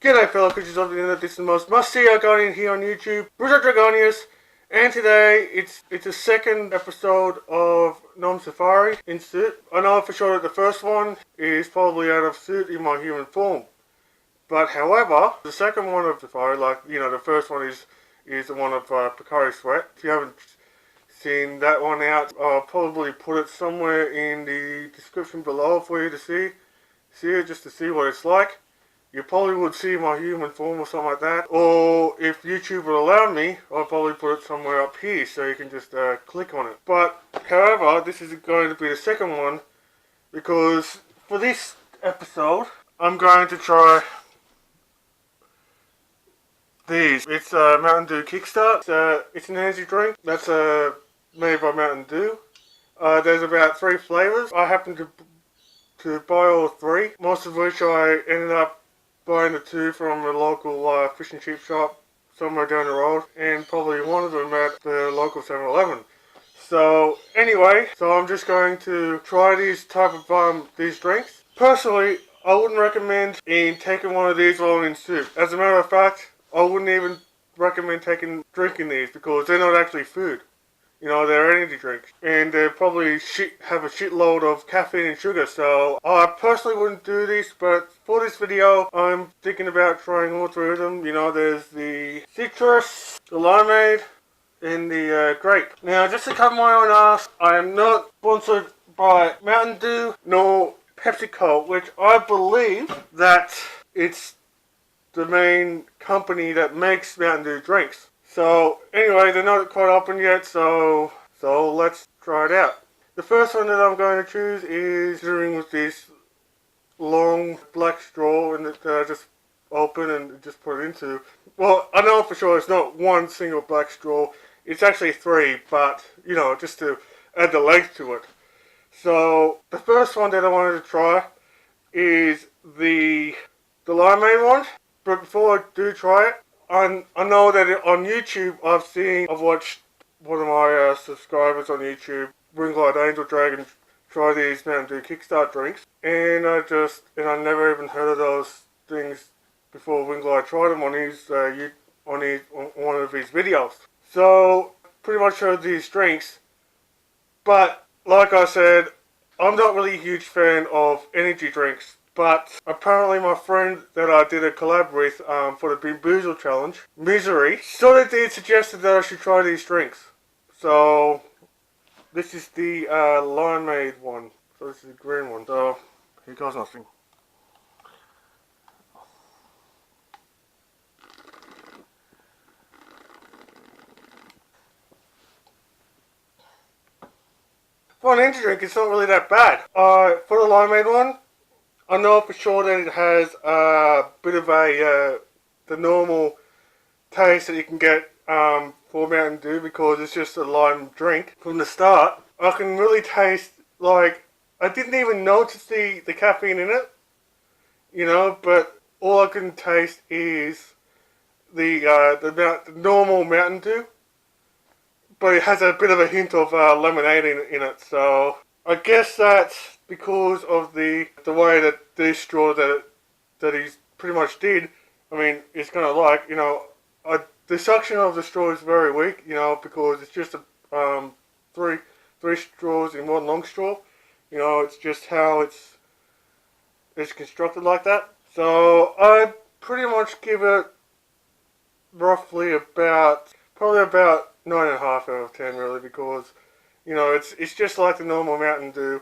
G'day fellow creatures of the internet, this is the most must-see Argonian here on YouTube, Bruzo Dragonius, and today it's a second episode of Nom Safari in suit. I know for sure that the first one is probably out of suit in my human form, but however, the second one of Safari, like, you know, the first one is the one of Picari Sweat. If you haven't seen that one out, I'll probably put it somewhere in the description below for you to see it, just to see what it's like. You probably would see my human form or something like that, or if YouTube would allow me, I'll probably put it somewhere up here so you can just click on it. But however, this is going to be the second one, because for this episode I'm going to try these. It's Mountain Dew Kickstart. It's an energy drink that's made by Mountain Dew. There's about 3 flavours. I happen to buy all 3, most of which I ended up buying the 2 from a local fish and chip shop somewhere down the road, and probably one of them at the local 7-Eleven. So anyway, I'm just going to try these type of these drinks. Personally, I wouldn't recommend taking one of these while in soup. As a matter of fact, I wouldn't even recommend drinking these because they're not actually food. You know, they're energy drinks, and they probably have a shitload of caffeine and sugar, so I personally wouldn't do these, but for this video, I'm thinking about trying all 3 of them. You know, there's the citrus, the limeade, and the grape. Now, just to cover my own ass, I am not sponsored by Mountain Dew nor PepsiCo, which I believe that it's the main company that makes Mountain Dew drinks. So anyway, they're not quite open yet, so let's try it out. The first one that I'm going to choose is doing with this long black straw, and that I just open and just put it into. Well, I know for sure it's not one single black straw. It's actually 3, but you know, just to add the length to it. So the first one that I wanted to try is the limeade one. But before I do try it, I know that on YouTube I've watched one of my subscribers on YouTube, Ringlight Angel Dragon, try these Mountain Dew Kickstart drinks, and I never even heard of those things before Ringlight tried them on one of his videos. So pretty much heard these drinks, but like I said, I'm not really a huge fan of energy drinks. But apparently my friend that I did a collab with for the Bruzo challenge, Misery, sort of did suggested that I should try these drinks. So this is the limeade one. So this is the green one. So here goes nothing. For an energy drink, it's not really that bad. For the limeade one, I know for sure that it has a bit of the normal taste that you can get for Mountain Dew, because it's just a lime drink. From the start, I can really taste, like, I didn't even notice the caffeine in it, you know, but all I can taste is the normal Mountain Dew, but it has a bit of a hint of lemonade in it, so I guess that's because of the way that this straw that he's pretty much did. I mean, it's kind of like, you know, the suction of the straw is very weak, you know, because it's just three straws in one long straw. You know, it's just how it's constructed like that. So I pretty much give it roughly probably about 9.5 out of 10, really, because, you know, it's just like the normal Mountain Dew.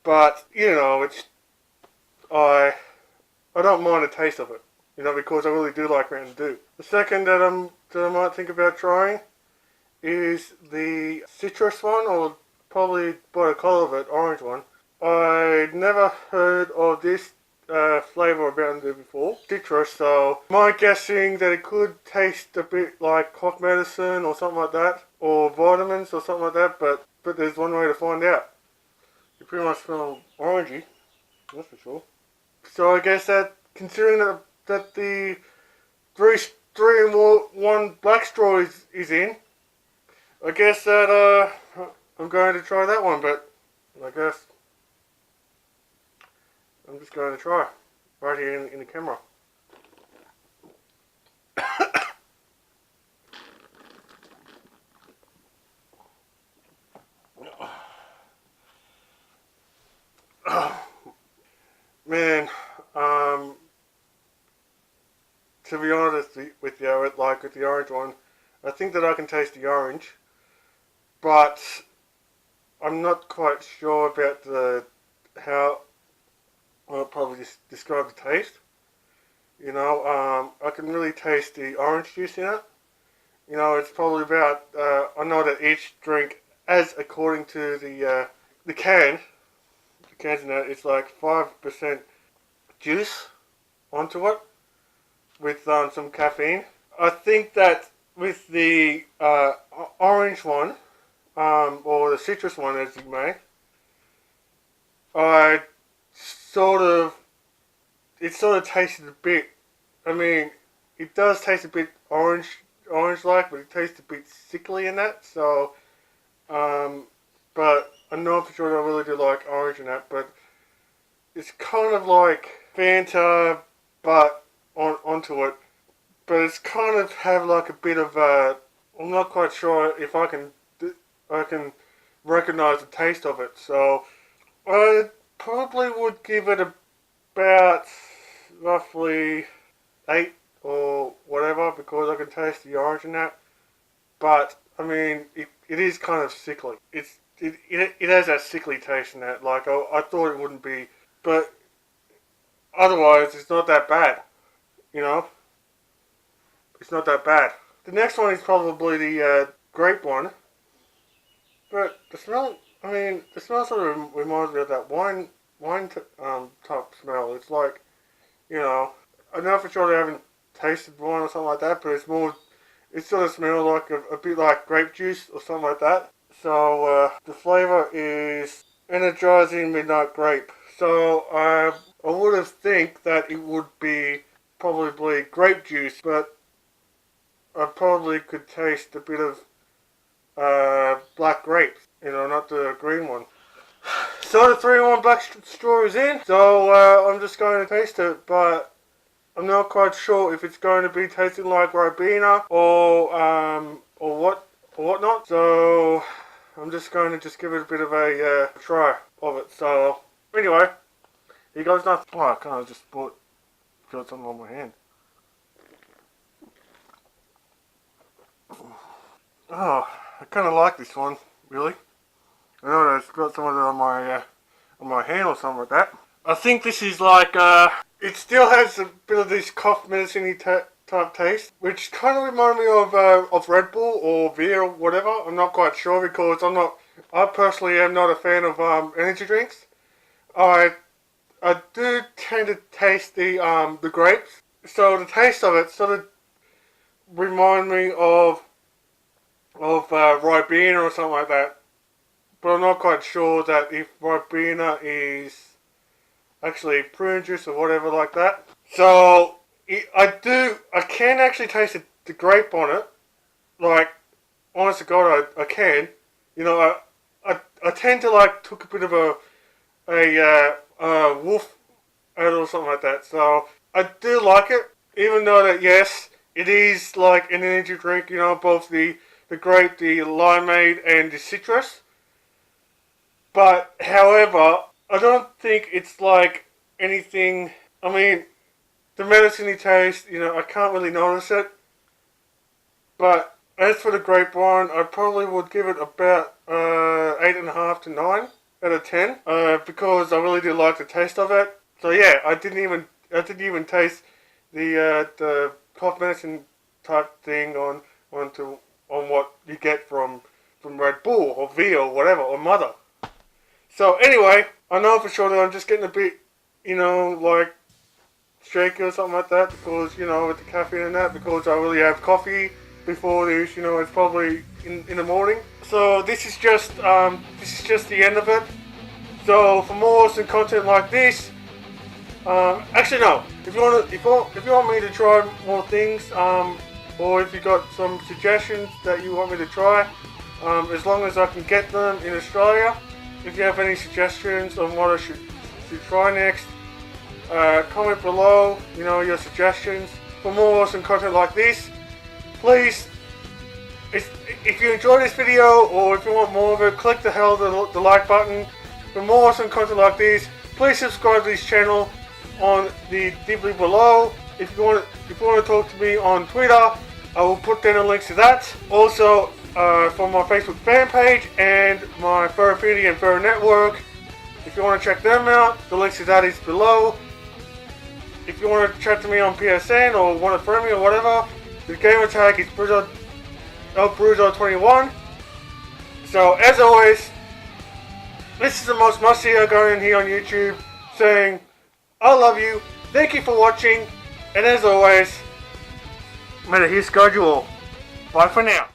But, you know, I don't mind the taste of it, you know, because I really do like Mountain Dew. The second that I might think about trying is the citrus one, or probably by the colour of it, orange one. I'd never heard of this flavour of Mountain Dew before, citrus, so my guessing that it could taste a bit like cough medicine or something like that, or vitamins or something like that, but there's one way to find out. You pretty much smell orangey, that's for sure. So I guess that, considering that the 3-in-1 black straw is in, I guess that I'm going to try that one, but I guess I'm just going to try right here in the camera. to be honest with you, like with the orange one, I think that I can taste the orange, but I'm not quite sure about how I'll probably describe the taste. I can really taste the orange juice in it. It's probably about, I know that each drink, as according to the cans in it, it's like 5% juice onto it with some caffeine. I think that with the orange one, or the citrus one as you may, it sort of tasted a bit, I mean, it does taste a bit orange-like, but it tastes a bit sickly in that, so, but I know for sure that I really do like orange in that, but it's kind of like Fanta, but onto it, but it's kind of have like a bit of I'm not quite sure if I can recognize the taste of it, so I probably would give it about roughly 8 or whatever, because I can taste the orange in that. But I mean, it is kind of sickly. It has that sickly taste in that. Like I thought it wouldn't be, but otherwise it's not that bad. It's not that bad. The next one is probably the grape one, but the smell. I mean, the smell sort of reminds me of that wine type smell. It's like, I know for sure they haven't tasted wine or something like that, but it sort of smells like a bit like grape juice or something like that. So the flavour is energizing midnight grape. So I would have think that it would be probably grape juice, but I probably could taste a bit of black grapes, not the green one. So the 3-in-1 black straw is in, so I'm just going to taste it, but I'm not quite sure if it's going to be tasting like Ribena or whatnot. So I'm just going to give it a bit of a try of it. So anyway, you guys know. Oh, I kind of just got something on my hand. Oh, I kind of like this one, really. I know that it's got some of it on my hand or something like that. I think this is like, it still has a bit of this cough medicine-y type taste, which kind of reminds me of Red Bull or beer or whatever. I'm not quite sure, because I personally am not a fan of energy drinks. I do tend to taste the grapes, so the taste of it sort of remind me of Ribena or something like that. But I'm not quite sure that if Ribena is actually prune juice or whatever like that. So I can actually taste the grape on it. Like, honest to God, I can. I tend to like took a bit of a wolf out or something like that. So I do like it, even though that yes, it is like an energy drink. Both the grape, the limeade, and the citrus. But however, I don't think it's like anything. I mean, the medicine-y taste, I can't really notice it. But as for the grape wine, I probably would give it about 8.5 to 9 out of 10, because I really do like the taste of it. So yeah, I didn't even taste the cough medicine type thing on what you get from Red Bull or V or whatever, or Mother. So anyway, I know for sure that I'm just getting a bit, like shaky or something like that, because, with the caffeine and that, because I really have coffee before this, it's probably in the morning. So this is just the end of it. So for more awesome content like this, actually no, if you want me to try more things, or if you got some suggestions that you want me to try, as long as I can get them in Australia. If you have any suggestions on what I should try next, comment below, your suggestions. For more awesome content like this, please, if you enjoyed this video, or if you want more of it, click the like button. For more awesome content like this, please subscribe to this channel on the deeply below. if you want to talk to me on Twitter, I will put down the links to that. Also, for my Facebook fan page and my Furafity and Fur Network, if you want to check them out, the links to that is below. If you want to chat to me on PSN or want to friend me or whatever, the gamer tag is Bruzo21. So, as always, this is the most must-see going here on YouTube, saying, I love you, thank you for watching, and as always, may the hits guide you all. Bye for now.